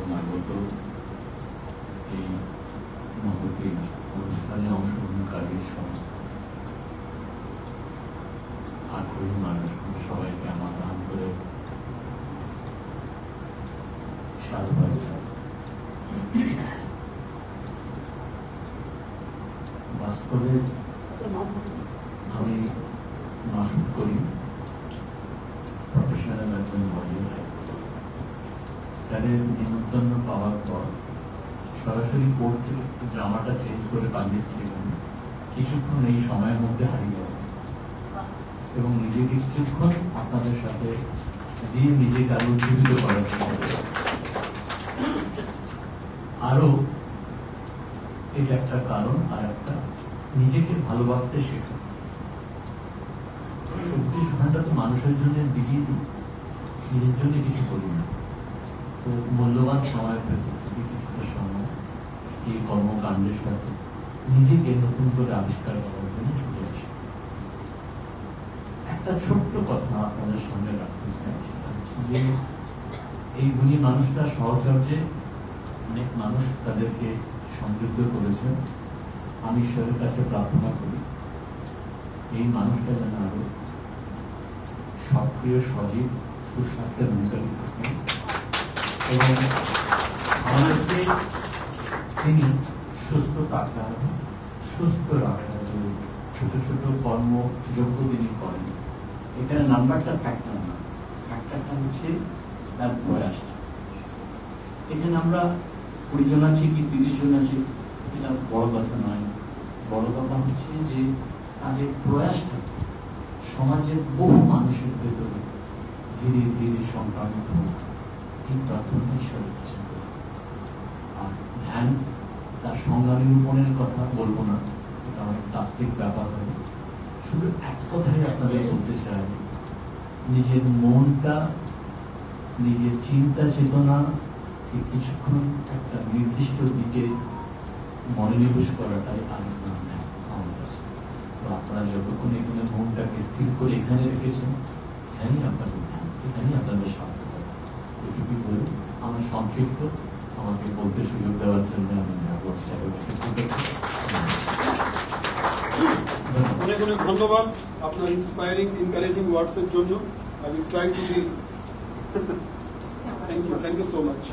এবং আগত এই মহতী অনুষ্ঠানে অংশগ্রহণকারী সমস্ত আগ্রহী মানুষ সবাইকে আমার নাম করে সাধুবাদ। বাস্তবে আমি মাসুদ করি, প্রফেশনাল একজন মডেল। স্যারের নিমন্ত্রণ পাওয়ার পর সরাসরি কোর্ট থেকে জামাটা চেঞ্জ করে পালিশ ছিলেন, কিছুক্ষণ এই সময়ের মধ্যে হারিয়ে যাওয়া এবং নিজেকে কিছুক্ষণ আপনাদের সাথে দিয়ে নিজেকে আরো উজ্জীবিত করার আরো এটা একটা কারণ, আর একটা নিজেকে ভালোবাসতে শেখা। 24 ঘন্টা তো মানুষের জন্য বিজি, নিজের জন্য কিছু করি না। তো মূল্যবান সময়ের ভেতর থেকে কিছুটা সময় এই কর্মকাণ্ডের সাথে নিজেকে নতুন করে আবিষ্কার করার জন্য ছুটে আসে। একটা ছোট্ট কথা আপনাদের সামনে রাখতে চাই, সেটা হচ্ছে যে এই গুণী মানুষটা সহচর্যে অনেক মানুষ তাদেরকে সমৃদ্ধ করেছেন। আমি ঈশ্বরের কাছে প্রার্থনা করি এই মানুষটা যেন আরো সক্রিয়, সজীব, সুস্বাস্থ্যের অধিকারী থাকেন এবং আমাদেরকে তিনি সুস্থ থাকার, সুস্থ রাখার জন্য ছোট ছোট কর্মযোগ্য তিনি করেন। এখানে নাম্বারটা ফ্যাক্টর না, ফ্যাক্টরটা হচ্ছে তার প্রয়াসটা। এখানে আমরা 20 জন আছি কি 30 জন আছি, এটা বড় কথা নয়। বড় কথা হচ্ছে যে তাদের প্রয়াসটা সমাজের বহু মানুষের ভেতরে ধীরে ধীরে সংক্রামিত হোক, এই প্রার্থনা ঈশ্বরের কাছে। আর ধ্যান তার সংজ্ঞা নিরূপণের কথা বলবো না, এটা অনেক তাত্ত্বিক ব্যাপার হবে। শুধু এক কথাই আপনাদের বলতে চাই, নিজের মনটা, নিজের চিন্তা চেতনা কিছুক্ষণ একটা নির্দিষ্ট দিকে মনোনিবেশ করাটাই আরেক নাম ধ্যান আমার কাছে। তো আপনারা যতক্ষণ এখানে মনটাকে স্থির করে এখানে রেখেছেন, এখানেই আপনাদের ধ্যান, এখানেই আপনাদের সার্থকতা। এটুকুই বলি। আমার সংক্ষিপ্ত, আমাকে বলতে সুযোগ দেওয়ার জন্য আমি অনেক অনেক ধন্যবাদ আপনার ইন্সপায়ারিং, এনকারেজিং ওয়ার্ডস এর জন্য। I will try to be. Thank you so much.